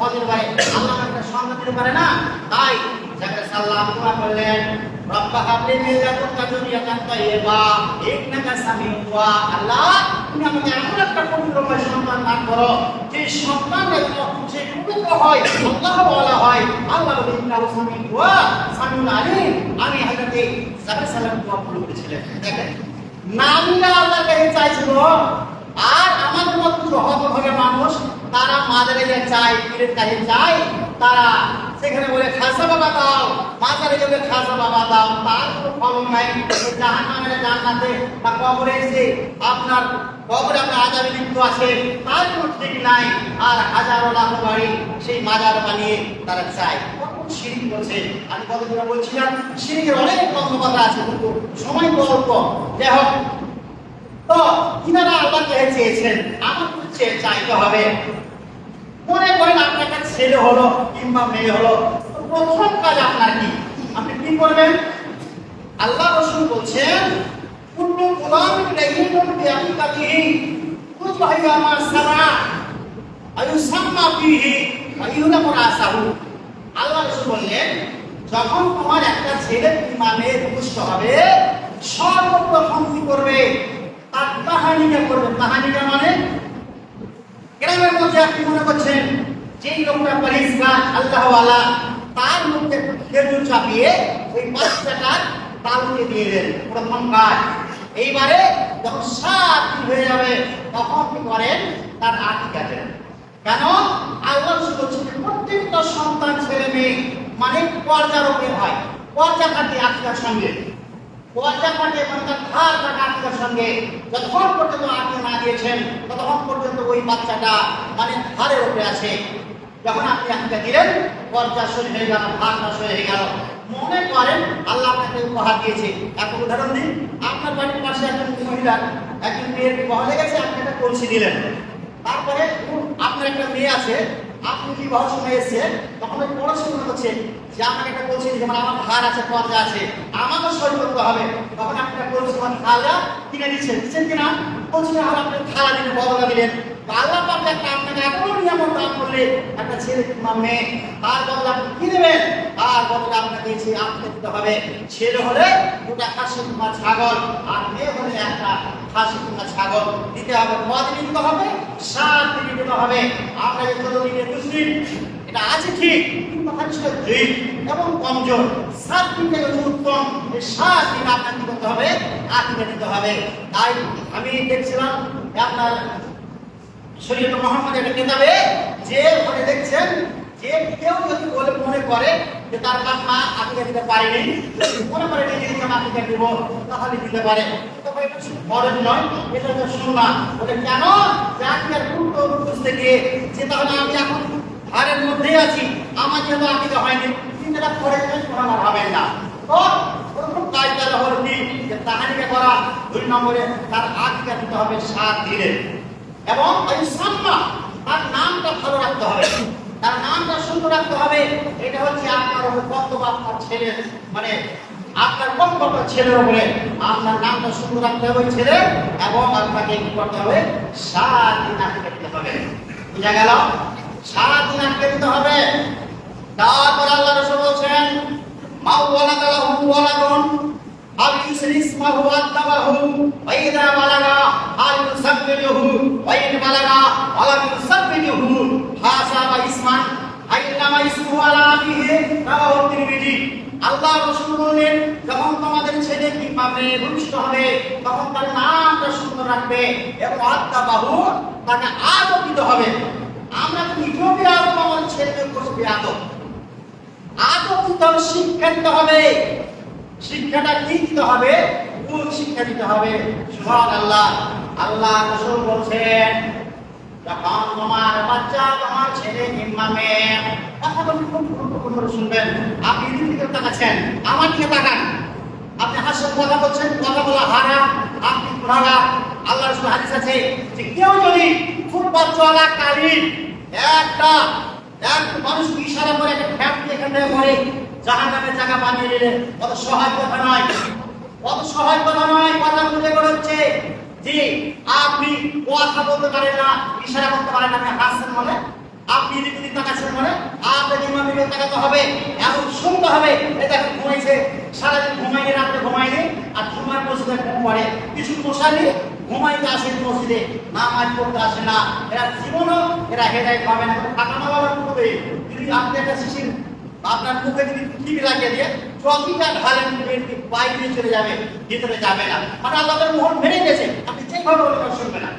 ফজর পারে, আল্লাহ একটা সন্তান দিতে পারে না? তাই যাকে সাল্লাম দোয়া করলেন, রব্বা হাবলি মিন লাদুনকা যুররিয়াতান তাইয়্যিবা ইন্নাকা সামিউদ দুআ। আল্লাহ তুমি আমাকে এমন একটা পবিত্রময় সন্তান দান করো যে সন্তানটা যে পবিত্র হয়, আল্লাহ ওয়ালা হয়। আল্লাহ বলেন ইন্নাহু সামিউদ দুআ সামিউল আলিম। আমি হযরত যাকে সাল্লাম দোয়া করেছিলেন, দেখেন নামটা আল্লাহর কাছে চাইছিল। আর আমাদের মতো কিছু হতভাগা মানুষ তারা মাজারে গিয়ে চায়, পীরের কাছে যায়, তারা সেখানে বলে খাসা বাবা দাও, মাজারে গেলে খাসা বাবা দাও, তার কোনো ফলন নাই। জাহান্নামে জান্নাতে বা কবরে এসে আপনার কবরে আপনার আযাবে লিপ্ত আছে, তার কোনো ঠিক নাই। আর হাজারো লাখ বাড়ি সেই মাজার বানিয়ে তারা চায়। শিরক করছে। আমি কতদিন বলছিলাম শিরকের অনেক কথা আছে, কিন্তু সময় অল্প। যাই হোক, তো কিনারা আল্লাহ চেয়েছেন আমার চাইতে হবে। মনে করেন আপনার একটা ছেলে হলো কিংবা মেয়ে হলো, প্রথম কাজ আপনার কি? আপনি কি করবেন? আল্লাহ রাসূল বলছেন কুল্লু গুলামিন লাইয়িনুন বিআকিকাতিহি তুযহিয়া মা সারা আয়ুসাম্মা ফিহি আইয়ুলামু রাসাহু। আল্লাহ রাসূল বললেন যখন তোমার একটা ছেলে কিংবা মেয়ে পুষ্ট হবে, সর্বপ্রথম কি করবে? তার কাহানিটা করবে। কাহানিটা মানে গ্রামের মধ্যে আপনি মনে করছেন যেই লোকটা পরিষ্কার আল্লাহওয়ালা, তার মধ্যে খেজুর চাপিয়ে ওই বাচ্চাটার তালুকে দিয়ে দেন, প্রথম কাজ। এইবারে যখন 7 দিন হয়ে যাবে তখন কি করেন? তার আকিকা দেন। কেন? আল্লাহ বলছেন প্রত্যেকটা সন্তান ছেলে মেয়ে মানে পর্যারোপে হয়, পর্যা কাটে আকিকার সঙ্গে, পর্যা কাটে মানে তার ধার কাটা আকিকার সঙ্গে। যতক্ষণ পর্যন্ত আকিকা না দিয়েছেন ততক্ষণ পর্যন্ত ওই বাচ্চাটা মানে ধারের উপরে আছে। যখন আপনি আকিকা দিলেন, পর্যা শুরু হয়ে গেল, ধারটা শুরু হয়ে গেল। মনে করেন আল্লাহ আপনাকে উপহার দিয়েছে। একটা উদাহরণ দিন, আপনার বাড়ির পাশে একজন মহিলা একজন মেয়ের বিবাহ হয়ে গেছে, আপনি একটা কলসি দিলেন। তারপরে আপনার একটা মেয়ে আছে, আপনি বিবাহ সময় এসে তখন ওই পড়াশোনা করছে যে আমাকে একটা কলসি দিয়েছে, মানে আমার ধার আছে, পর্যা আছে, আমাকে সই করতে হবে। তখন আপনি একটা কলসি থালা কিনে দিচ্ছেন, দিচ্ছেন কিনা? কলসি আর আপনি থালা দিলেন, বদলা দিলেন। আল্লাহ পাক একটা আপনাকে এত নিয়ামত দান করলে, একটা ছেলে কিংবা মেয়ে, তার বদলে আপনি কি দেবেন? তার বদলে আপনাকে আপনি দিতে হবে। ছেলে হলে দুটা খাসি কিংবা ছাগল, আর মেয়ে হলে একটা খাসি কিংবা ছাগল দিতে হবে। কদিন দিতে হবে? 7 দিন দিতে হবে। আমরা যে 14 দিনের মুসলিম এটা আছে ঠিক, কিন্তু হাদিসটা ঠিক এবং কমজোর। 7 দিন থেকে উত্তম, এই 7 দিন আপনাকে কি করতে হবে? আকিকা দিতে হবে। তাই আমি দেখছিলাম আপনার শরীয়ত মুহাম্মদ একটা কিতাবে যে ওখানে দেখছেন যে কেউ যদি মনে করে যে তার বাপ মা আকিকা দিতে পারেনি, মনে করে নিজে নিজে আকিকা দিব, তাহলে দিতে পারে। তবে এটা ফরজ নয়, এটা তো সুন্নাহ। ওটা কেন? যে আকিকার গুরুত্ব বুঝতে গিয়ে যে তাহলে আমি এখন ঘরের মধ্যেই আছি, আমার যেহেতু আকিকা হয়নি, চিন্তাটা করে কোনো হবেন না। তো প্রথম কাজ তাহলে হলো কি? যে তাহানিকা করা। 2 নম্বরে তার আকিকা দিতে হবে 7 দিনে। এবং আইসাম্মা, তার নামটা ভালো রাখতে হবে, তার নামটা সুন্দর রাখতে হবে। এটা হচ্ছে আপনার কর্তব্য, আপনার ছেলে মানে আপনার কর্তব্য ছেলের উপরে। আপনার নামটা সুন্দর রাখতে হবে ছেলে, এবং আপনাকে কি করতে হবে? 7 দিন আকিকা দিতে হবে। বুঝা গেল? 7 দিন আকিকা দিতে হবে। তারপর আল্লাহ রাসূল বলছেন মাওয়ালাকা লাহু ওয়ালাদুন আল ইউসরি ইসমাহু আত্তাবাহু ওয়া ইযা বালাগা আল ইউসাব্বিহু ওয়া ইন বালাগা ওয়া ইউসাব্বিহু হাসাবা ইসমান আইনামা ইসমু আলা আবিহি রাওয়াহু তিরমিজি। আল্লাহ রাসূল বলেন যখন তোমাদের ছেলে কিংবা মেয়ে ভূমিষ্ঠ হবে তখন তার নামটা সুন্দর রাখবে এবং আত্তাবাহু, তাকে আদব দিতে হবে। আমরা তো নিজেও আদব, আমার ছেলেকে করছি আদব। আদব দিতে হবে, শিক্ষা দিতে হবে। শিক্ষাটা কি দিতে হবে? কোন শিক্ষা দিতে হবে? সুবহানাল্লাহ। আল্লাহ রাসূল বলছেন যখন তোমার বাচ্চা, তোমার ছেলে কিংবা মেয়ে, কথাগুলো খুব গুরুত্বপূর্ণ শুনবেন। আপনি দিকে তাকাচ্ছেন, আমার দিকে তাকান। আপনি হাসির কথা বলছেন, কথা বলা হারাম, আপনি গুনাহগার। আল্লাহ রাসূল হাদিস আছে যে কেউ যদি ফুটবল চলাকালীন একটা মানুষকে ইশারা করে একটা ফ্যাক্টরি এখান থেকে করে জাহান্নামের জায়গা বানিয়ে দিলে, কত সহায় কথা নয়, কত সহায় কথা নয়। কথা মনে করছে জি আপনি কথা বলতে পারেন না, ইশারা করতে পারেন না, আপনি হাসছেন বলে আপনি এদিক ওদিক তাকাচ্ছেন মানে আপনাকে ইমাম দিকে তাকাতে হবে, এমন শুনতে হবে। এই দেখো ঘুমাইছে, সারাদিন ঘুমাইনি, রাত্রে ঘুমাইনি, আর জুমার মসজিদে ঘুম পড়ে, কিছু মশালি ঘুমাইতে আসে মসজিদে, নামাজ পড়তে আসে না, এরা জীবনও এরা হেদায়েত পাবে না। টাকা না বাবার করবে যদি আপনি একটা শিশির আপনার মুখে যদি টিভি লাগিয়ে দিয়ে চকিটা ঢালেন, বাইরে চলে যাবে, ভিতরে যাবে না, মানে আল্লাহ তার মোহর মেরে গেছে, আপনি যেভাবে বলবেন শুনবে না।